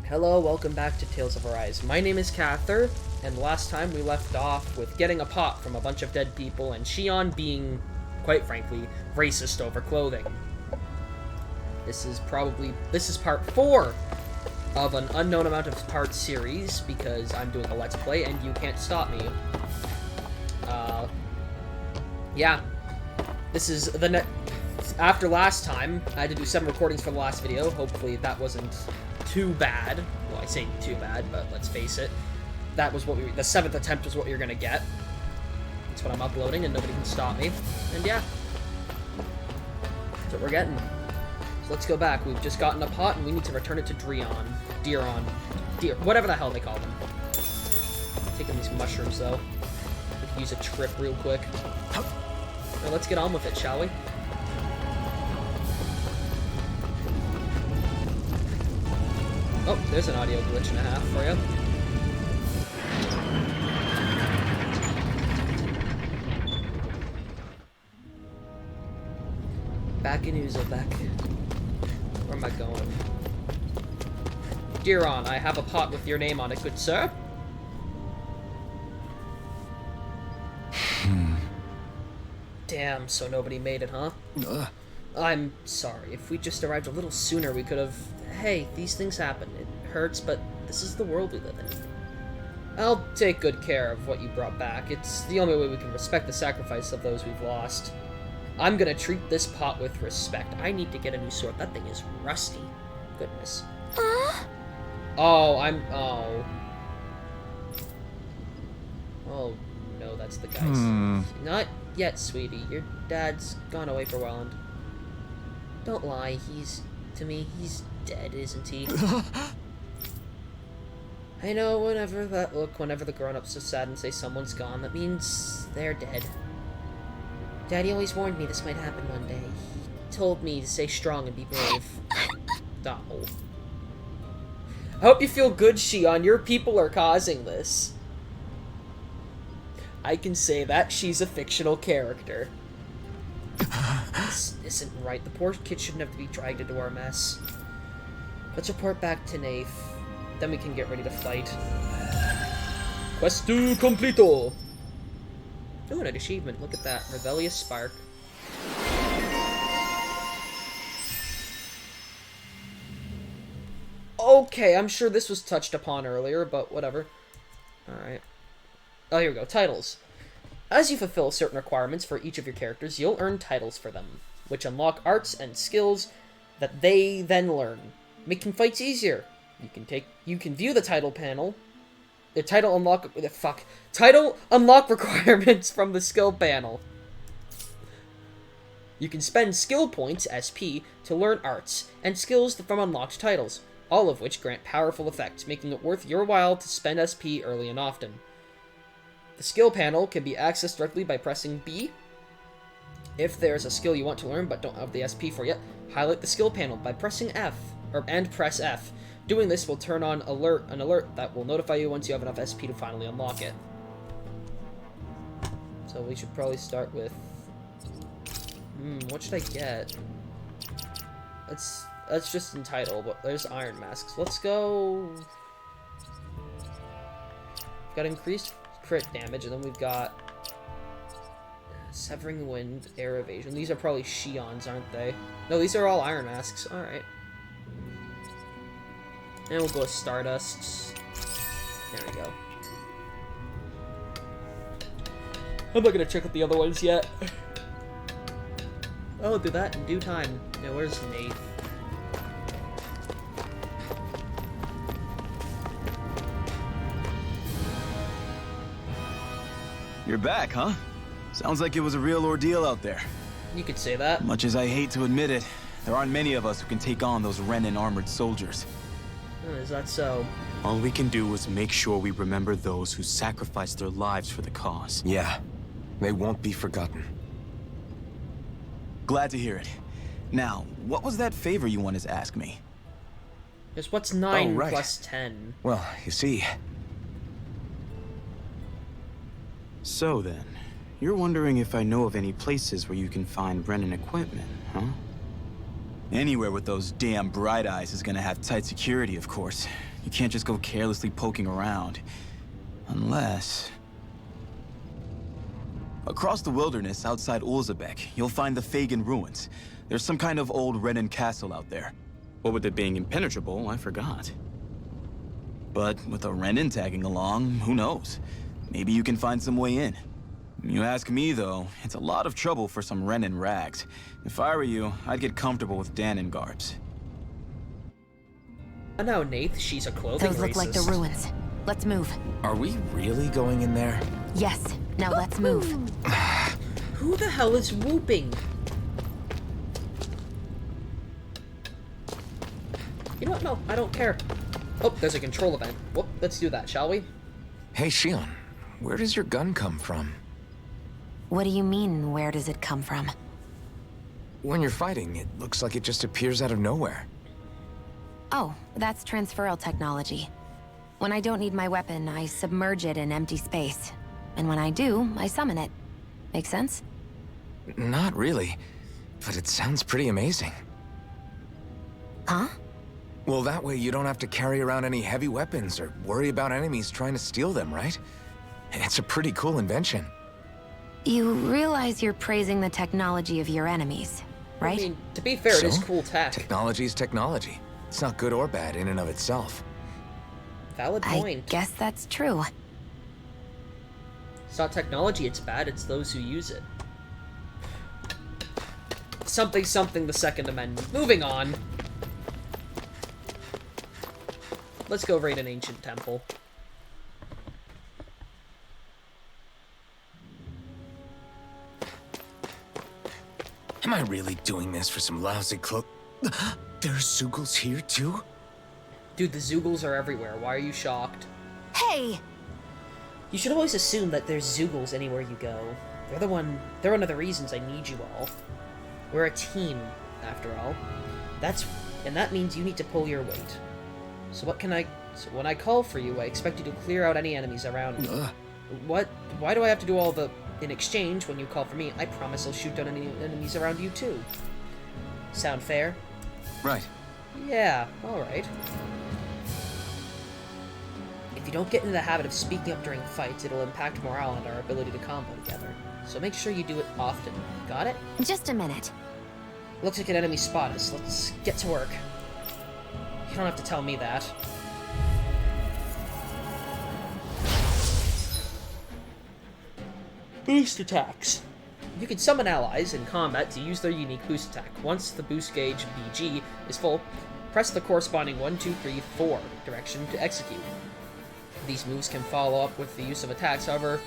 Hello, welcome back to Tales of Arise. My name is Cather, and last time we left off with getting a pot from a bunch of dead people and Shion being, quite frankly, racist over clothing. This is part 4 of an unknown amount of parts series, because I'm doing a Let's Play and you can't stop me. Yeah. This is the after last time, I had to do 7 recordings for the last video. Hopefully that wasn't too bad. Well, I say too bad, but let's face it. That was what the 7th attempt was what you're gonna get. That's what I'm uploading, and nobody can stop me. And yeah. That's what we're getting. So let's go back. We've just gotten a pot, and we need to return it to Deeron, whatever the hell they call them. Taking these mushrooms, though. We can use a trip real quick. Now let's get on with it, shall we? Oh, there's an audio glitch and a half for you. Back in Uzbek. Where am I going? Deeron, I have a pot with your name on it, good sir. Damn, so nobody made it, huh? I'm sorry. If we just arrived a little sooner, we could have... Hey, these things happen. It hurts, but this is the world we live in. I'll take good care of what you brought back. It's the only way we can respect the sacrifice of those we've lost. I'm gonna treat this pot with respect. I need to get a new sword. That thing is rusty. Goodness. Oh, Oh, no, that's the guy's. Not yet, sweetie. Your dad's gone away for a while, and... Don't lie, to me, he's dead, isn't he? I know, whenever the grown-ups are sad and say someone's gone, that means they're dead. Daddy always warned me this might happen one day. He told me to stay strong and be brave. Oh. I hope you feel good, Shion. Your people are causing this. I can say that she's a fictional character. This isn't right. The poor kid shouldn't have to be dragged into our mess. Let's report back to Nafe. Then we can get ready to fight. Questo completo! Ooh, an achievement. Look at that. Rebellious Spark. Okay, I'm sure this was touched upon earlier, but whatever. Alright. Oh, here we go. Titles. As you fulfill certain requirements for each of your characters, you'll earn titles for them, which unlock arts and skills that they then learn, making fights easier. You can view the title panel. The title unlock requirements from the skill panel. You can spend skill points, SP, to learn arts and skills from unlocked titles, all of which grant powerful effects, making it worth your while to spend SP early and often. The skill panel can be accessed directly by pressing B. If there's a skill you want to learn but don't have the SP for yet, highlight the skill panel by pressing F, and press F. Doing this will turn on an alert that will notify you once you have enough SP to finally unlock it. So we should probably start with... what should I get? That's just entitled, but there's Iron Masks. Let's go... Got increased crit damage, and then we've got Severing Wind, Air Evasion. These are probably Shion's, aren't they? No, these are all Iron Masks. Alright. And we'll go with Stardust. There we go. I'm not gonna check out the other ones yet. I'll do that in due time. Now, where's Nate? You're back, huh? Sounds like it was a real ordeal out there. You could say that. Much as I hate to admit it, there aren't many of us who can take on those Renan armored soldiers. Oh, is that so? All we can do is make sure we remember those who sacrificed their lives for the cause. Yeah, they won't be forgotten. Glad to hear it. Now, what was that favor you wanted to ask me? Just what's 9 right. plus 10? Well, you see... So then, you're wondering if I know of any places where you can find Brennan equipment, huh? Anywhere with those damn bright eyes is gonna have tight security, of course. You can't just go carelessly poking around. Unless... Across the wilderness outside Ulzebek, you'll find the Fagin ruins. There's some kind of old Renan castle out there. What with it being impenetrable, I forgot. But with a Renan tagging along, who knows? Maybe you can find some way in. You ask me, though, it's a lot of trouble for some Renan rags. If I were you, I'd get comfortable with Danon garbs. I know, Nath, she's a clothing Those look racist. like the ruins. Let's move. Are we really going in there? Yes. Now let's move. Who the hell is whooping? You know what? No, I don't care. Oh, there's a control event. Whoop, let's do that, shall we? Hey, Shion, where does your gun come from? What do you mean, where does it come from? When you're fighting, it looks like it just appears out of nowhere. Oh, that's transferal technology. When I don't need my weapon, I submerge it in empty space. And when I do, I summon it. Make sense? Not really, but it sounds pretty amazing. Huh? Well, that way you don't have to carry around any heavy weapons or worry about enemies trying to steal them, right? It's a pretty cool invention. You realize you're praising the technology of your enemies, right? I mean, to be fair, it is cool tech. Technology's technology. It's not good or bad in and of itself. Valid point. I guess that's true. It's not technology it's bad, it's those who use it. Something something the Second Amendment. Moving on. Let's go raid an ancient temple. Am I really doing this for some lousy cloak? There's Zugals here too? Dude, the Zugals are everywhere. Why are you shocked? Hey! You should always assume that there's Zugals anywhere you go. They're one of the reasons I need you all. We're a team, after all. And that means you need to pull your weight. So when I call for you, I expect you to clear out any enemies around me. What? Why do I have to do all the... In exchange, when you call for me, I promise I'll shoot down any enemies around you too. Sound fair? Right. Yeah, alright. If you don't get into the habit of speaking up during fights, it'll impact morale and our ability to combo together. So make sure you do it often. Got it? Just a minute. Looks like an enemy spot us. Let's get to work. You don't have to tell me that. Boost attacks. You can summon allies in combat to use their unique boost attack. Once the boost gauge BG is full, press the corresponding 1, 2, 3, 4 direction to execute. These moves can follow up with the use of attacks, however,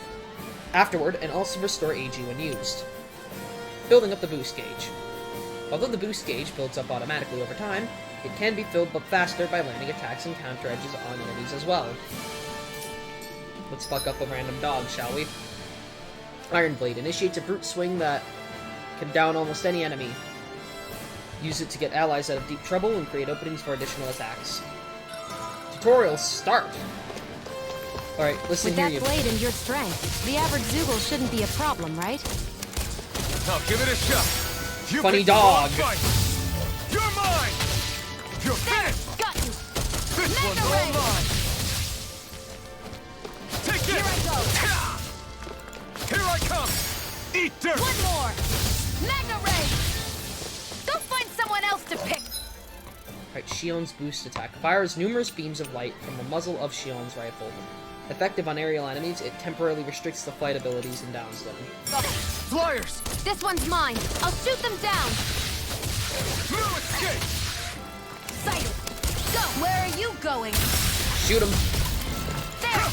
afterward, and also restore AG when used. Building up the boost gauge. Although the boost gauge builds up automatically over time, it can be filled up faster by landing attacks and counter edges on enemies as well. Let's fuck up a random dog, shall we? Iron Blade initiates a brute swing that can down almost any enemy. Use it to get allies out of deep trouble and create openings for additional attacks. Tutorial start! Alright, listen here, With that blade and your strength, the average Zugal shouldn't be a problem, right? Now give it a shot. You Funny picked the dog. wrong fight. You're mine. You're finished. Got you! This Mega one's all Ray. mine. Take this. Here I go! Here I come. Eat dirt. One more! Mega Ray! Go find someone else to pick! Alright, Shion's boost attack fires numerous beams of light from the muzzle of Shion's rifle. Effective on aerial enemies, it temporarily restricts the flight abilities and downs them. Flyers. This one's mine! I'll shoot them down! No escape. Sighted! Go! Where are you going? Shoot him! There!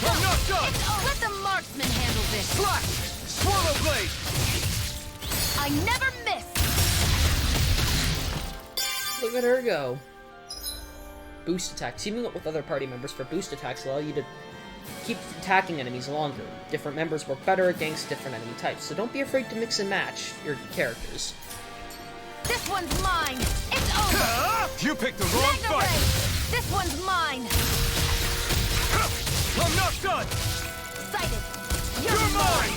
I'm not done. Let the marksman handle this! Slash. Swallow blade. I never miss! Look at her go. Boost attack. Teaming up with other party members for boost attacks allow you to keep attacking enemies longer. Different members work better against different enemy types, so don't be afraid to mix and match your characters. This one's mine! It's over! You picked the wrong Mega fight. Ray! This one's mine! I'm not done. Sighted! You're mine.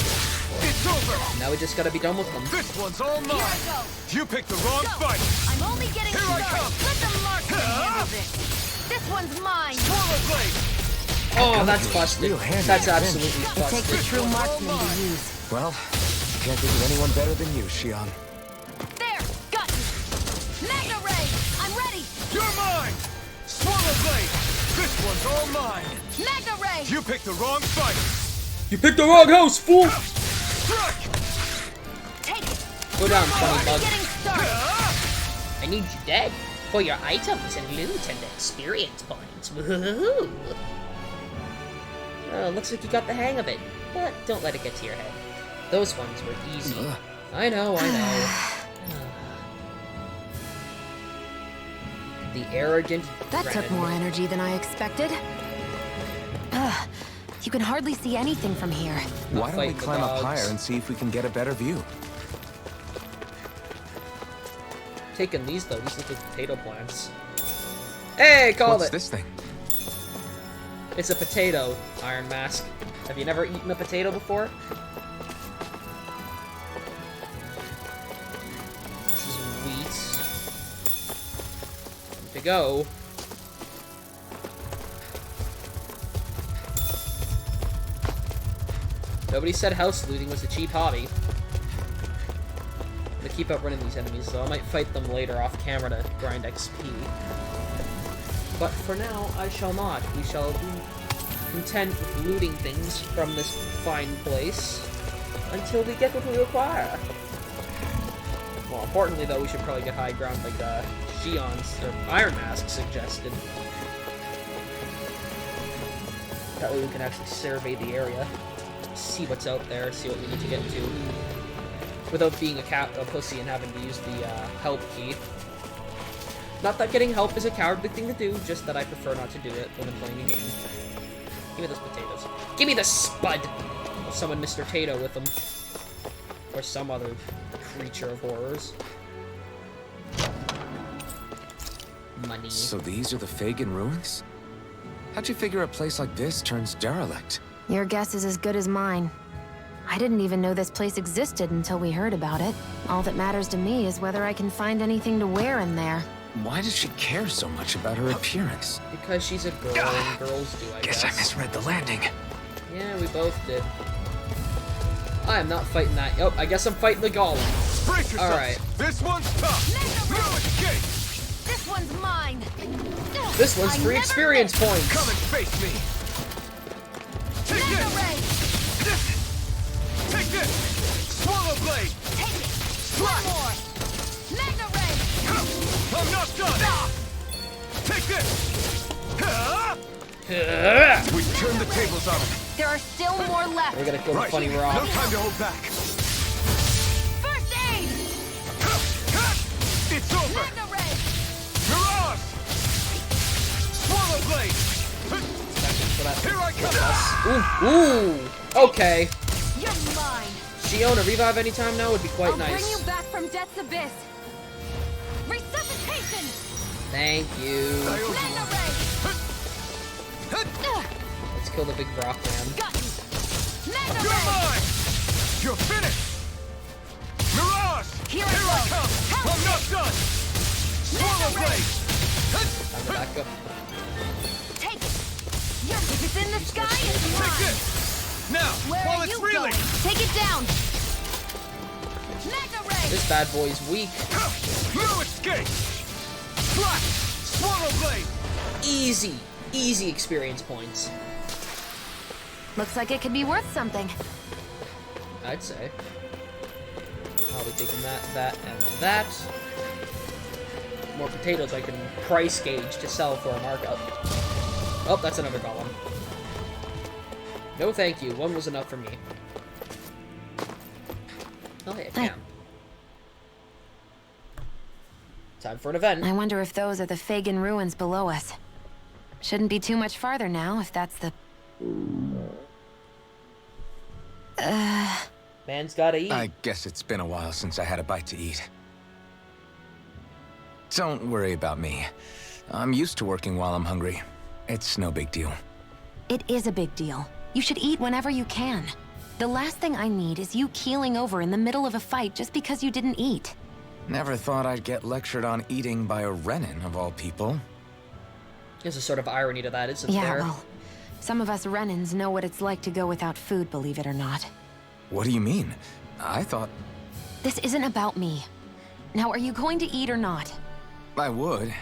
It's over! Now we just gotta be done with them. This one's all Here I mine! go. You picked the wrong Go. fight! I'm only getting Here I started. come. Let the marksman handle this. This one's mine. Swallow blade! Oh, that's busted. real handy That's at a absolutely It takes a busted. true marksman to use. Well, can't think of anyone better than you, Shion. There, got you. Magna Ray, I'm ready. You're mine! Swallow blade! This one's all mine! Magna Ray. You picked the wrong fight! You picked the wrong house, fool! Strike! Take it. Go down, funny Already bug. getting started. I need you dead for your items and loot and experience points. Woohoo! Oh, looks like you got the hang of it, but don't let it get to your head. Those ones were easy. I know. The arrogant That took Drennan. more energy than I expected. Ugh, you can hardly see anything from here. Why don't we Fight the climb up dogs. higher and see if we can get a better view? Taking these though, these look like potato plants. Hey, called What's it! this thing? It's a potato, Iron Mask. Have you never eaten a potato before? This is wheat. Time to go. Nobody said house looting was a cheap hobby. I'm gonna keep up running these enemies, so I might fight them later off camera to grind XP. But for now, I shall not. We shall be content with looting things from this fine place until we get what we require. Well, importantly, though, we should probably get high ground like Shion's or Iron Mask suggested. That way we can actually survey the area, see what's out there, see what we need to get to, without being a pussy and having to use the help key. Not that getting help is a cowardly thing to do, just that I prefer not to do it when I'm playing a game. Give me those potatoes. Give me the spud! I'll summon Mr. Tato with them. Or some other creature of horrors. Money. So these are the Fagin ruins? How'd you figure a place like this turns derelict? Your guess is as good as mine. I didn't even know this place existed until we heard about it. All that matters to me is whether I can find anything to wear in there. Why does she care so much about her appearance? Because she's a girl and girls do, I guess. Guess I misread the landing. Yeah, we both did. I am not fighting that. Oh, I guess I'm fighting the golem. Brace yourself. Alright. This one's tough. No escape. This one's mine. This one's I free never experience miss. points. Come and face me. Take Magna this. Ray. Take this. Swallow blade. Take it. One more. Magna Ray. I'm not done. Take this. We turned the tables on him. There are still more left. We're gonna kill the Right. funny No rock. time to hold back. First aid. It's over. Magna Ray. Mirage. Swallow blade. For that. Here I come. Ooh. Okay. You're mine. Shiona, revive anytime now would be quite I'll bring nice. you back from death's abyss. Resuscitation. Thank you. Magna Ray. Let's kill the big rock man. Got you. Magna You're Ray. mine. You're finished. Mirage. Here I I go. come. I'm not done. Swallow blade. Time to back up. Take it. If it's in the sky, it's Take mine. this. Now, Where while are it's you reeling. going? Take it down. Magna Ray. This bad boy's weak. No escape. Slash. Swallow blade. Easy. Easy experience points. Looks like it could be worth something. I'd say. I'll be taking that, and that. More potatoes I can price gauge to sell for a markup. Oh, that's another golem. No thank you, one was enough for me. Oh yeah, Hi. damn. Time for an event. I wonder if those are the Fagin ruins below us. Shouldn't be too much farther now, if that's the... Man's gotta eat. I guess it's been a while since I had a bite to eat. Don't worry about me. I'm used to working while I'm hungry. It's no big deal. It is a big deal. You should eat whenever you can. The last thing I need is you keeling over in the middle of a fight just because you didn't eat. Never thought I'd get lectured on eating by a Renin, of all people. There's a sort of irony to that, isn't Yeah, there? well, some of us Renins know what it's like to go without food, believe it or not. What do you mean? I thought... This isn't about me. Now, are you going to eat or not? I would,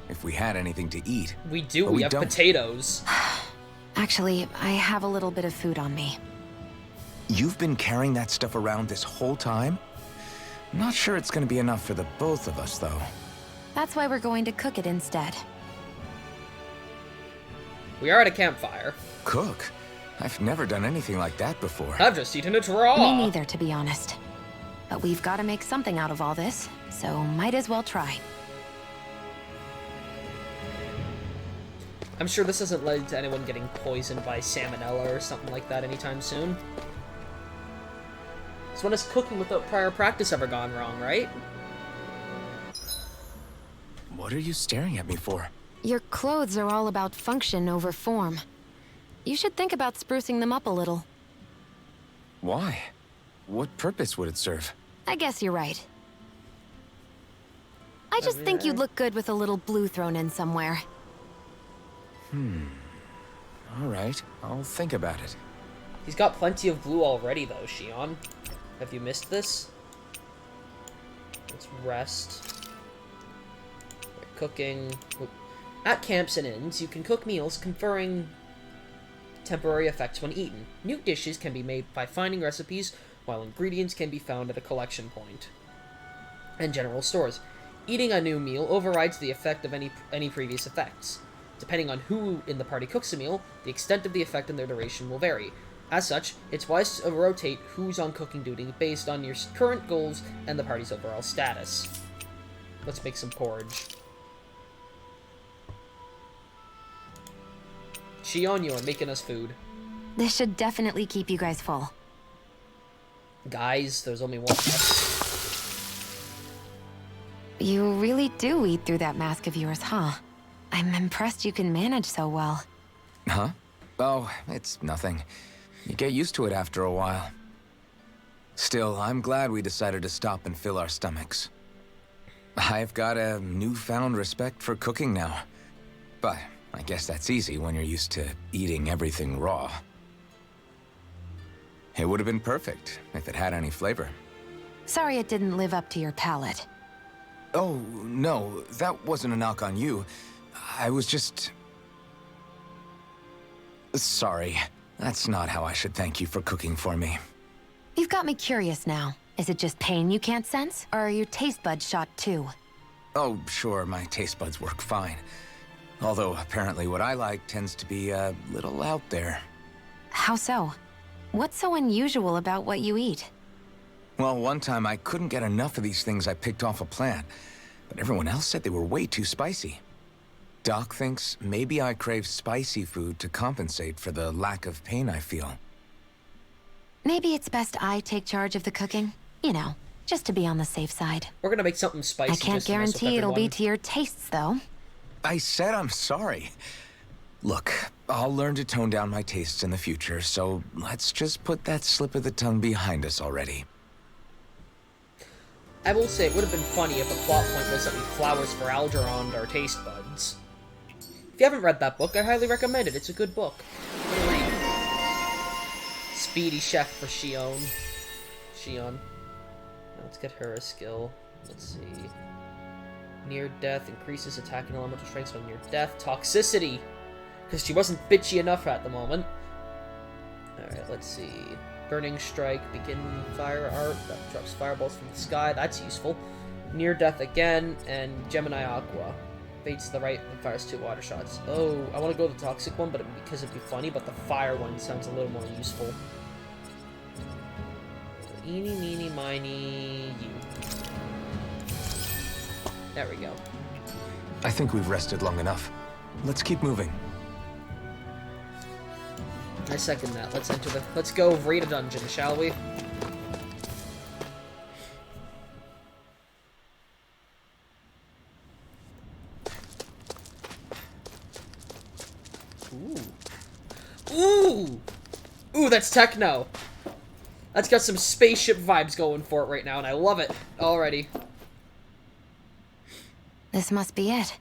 if we had anything to eat. We do. But We we have don't. potatoes. Actually, I have a little bit of food on me. You've been carrying that stuff around this whole time? Not sure it's gonna be enough for the both of us, though. That's why we're going to cook it instead. We are at a campfire. Cook? I've never done anything like that before. I've just eaten it raw. Me neither, to be honest. But we've got to make something out of all this, so might as well try. I'm sure this hasn't led to anyone getting poisoned by salmonella or something like that anytime soon. So when has cooking without prior practice ever gone wrong, right? What are you staring at me for? Your clothes are all about function over form. You should think about sprucing them up a little. Why? What purpose would it serve? I guess you're right. I just think you'd look good with a little blue thrown in somewhere. All right, I'll think about it. He's got plenty of blue already, though, Shion. Have you missed this? Let's rest. Cooking. At camps and inns, you can cook meals conferring temporary effects when eaten. New dishes can be made by finding recipes, while ingredients can be found at a collection point and general stores. Eating a new meal overrides the effect of any previous effects. Depending on who in the party cooks a meal, the extent of the effect and their duration will vary. As such, it's wise to rotate who's on cooking duty based on your current goals and the party's overall status. Let's make some porridge. Shion, you are making us food. This should definitely keep you guys full. Guys, there's only one of us. You really do eat through that mask of yours, huh? I'm impressed you can manage so well. Huh? Oh, it's nothing. You get used to it after a while. Still, I'm glad we decided to stop and fill our stomachs. I've got a newfound respect for cooking now. But I guess that's easy when you're used to eating everything raw. It would have been perfect if it had any flavor. Sorry it didn't live up to your palate. Oh, no, that wasn't a knock on you. I was just... Sorry. That's not how I should thank you for cooking for me. You've got me curious now. Is it just pain you can't sense? Or are your taste buds shot too? Oh, sure, my taste buds work fine. Although, apparently what I like tends to be a little out there. How so? What's so unusual about what you eat? Well, one time I couldn't get enough of these things I picked off a plant, but everyone else said they were way too spicy. Doc thinks maybe I crave spicy food to compensate for the lack of pain I feel. Maybe it's best I take charge of the cooking. You know, just to be on the safe side. We're gonna make something spicy. I can't just to mess with guarantee it'll be everyone. to your tastes, though. I said I'm sorry. Look, I'll learn to tone down my tastes in the future, so let's just put that slip of the tongue behind us already. I will say, it would have been funny if a plot point was that we flowers for Algernon our taste buds. If you haven't read that book, I highly recommend it. It's a good book. Good read. Speedy chef for Shion. Now let's get her a skill. Let's see. Near death increases attacking elemental strength on near death. Toxicity! Because she wasn't bitchy enough at the moment. Alright, let's see. Burning Strike, begin fire art. That drops fireballs from the sky. That's useful. Near death again, and Gemini Aqua. Baits to the right and fires 2 water shots. Oh, I want to go with the toxic one, but because it'd be funny, but the fire one sounds a little more useful. So, eeny, meeny, miny, you. There we go. I think we've rested long enough. Let's keep moving. I second that. Let's go raid a dungeon, shall we? Ooh. Ooh! Ooh, that's techno! That's got some spaceship vibes going for it right now, and I love it already. This must be it.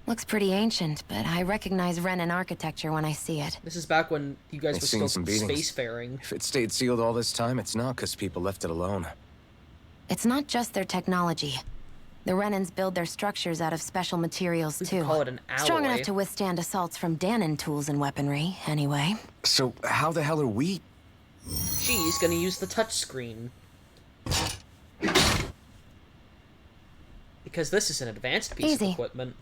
Looks pretty ancient, but I recognize Renan architecture when I see it. This is back when you guys I've were seen still some beatings. spacefaring. If it stayed sealed all this time, it's not because people left it alone. It's not just their technology. The Renans build their structures out of special materials, We too. could call it an alloy. Strong enough to withstand assaults from Danon tools and weaponry, anyway. So how the hell are we? She's gonna use the touchscreen. Because this is an advanced piece Easy. of equipment.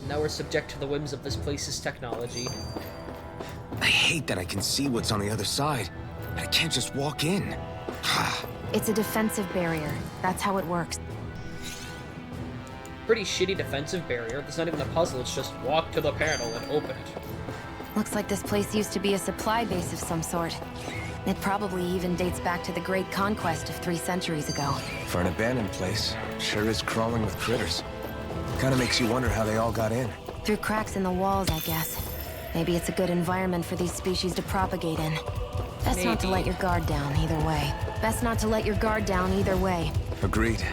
Now we're subject to the whims of this place's technology. I hate that I can see what's on the other side, but I can't just walk in. It's a defensive barrier. That's how it works. Pretty shitty defensive barrier. There's not even a puzzle, it's just walk to the panel and open it. Looks like this place used to be a supply base of some sort. It probably even dates back to the Great Conquest of 3 centuries ago. For an abandoned place, sure is crawling with critters. Kinda makes you wonder how they all got in. Through cracks in the walls, I guess. Maybe it's a good environment for these species to propagate in. Best not to Maybe. let your guard down either way. Best not to let your guard down either way. Agreed.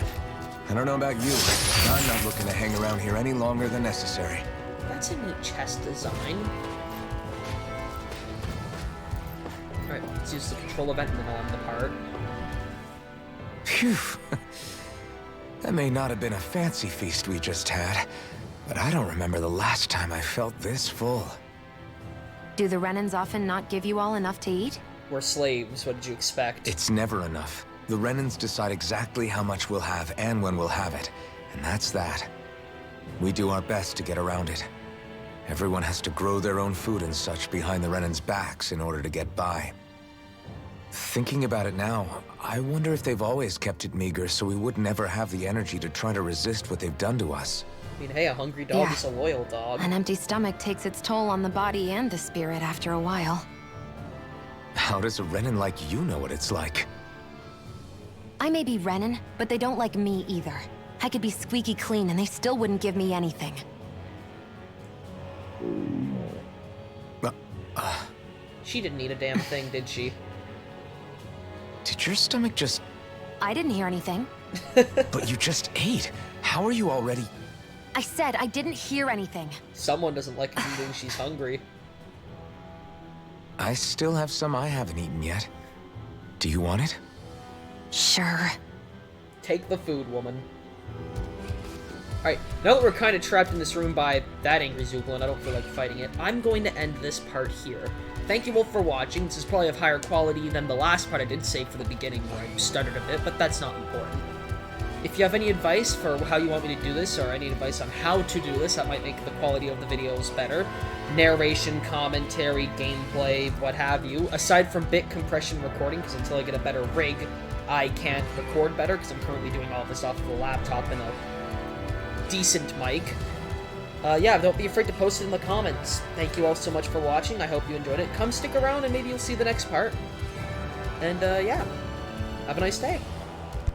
I don't know about you, but I'm not looking to hang around here any longer than necessary. That's a neat chest design. Alright, let's use the control event and then I'll end the part. Phew. That may not have been a fancy feast we just had, but I don't remember the last time I felt this full. Do the Renans often not give you all enough to eat? We're slaves, what did you expect? It's never enough. The Renans decide exactly how much we'll have and when we'll have it, and that's that. We do our best to get around it. Everyone has to grow their own food and such behind the Renans' backs in order to get by. Thinking about it now, I wonder if they've always kept it meager so we would never have the energy to try to resist what they've done to us. I mean, hey, a hungry dog Yeah. is a loyal dog. An empty stomach takes its toll on the body and the spirit after a while. How does a Renan like you know what it's like? I may be Renan, but they don't like me either. I could be squeaky clean and they still wouldn't give me anything. She didn't eat a damn thing, did she? Did your stomach just... I didn't hear anything. But you just ate. How are you already... I said I didn't hear anything. Someone doesn't like eating, she's hungry. I still have some I haven't eaten yet. Do you want it? Sure. Take the food, woman. Alright, now that we're kind of trapped in this room by that angry Zooglin, I don't feel like fighting it, I'm going to end this part here. Thank you all for watching. This is probably of higher quality than the last part I did save for the beginning where I stuttered a bit, but that's not important. If you have any advice for how you want me to do this, or any advice on how to do this, that might make the quality of the videos better. Narration, commentary, gameplay, what have you. Aside from bit compression recording, because until I get a better rig, I can't record better, because I'm currently doing all this off of a laptop and a decent mic. Yeah, don't be afraid to post it in the comments. Thank you all so much for watching. I hope you enjoyed it. Come stick around and maybe you'll see the next part. And, yeah. Have a nice day.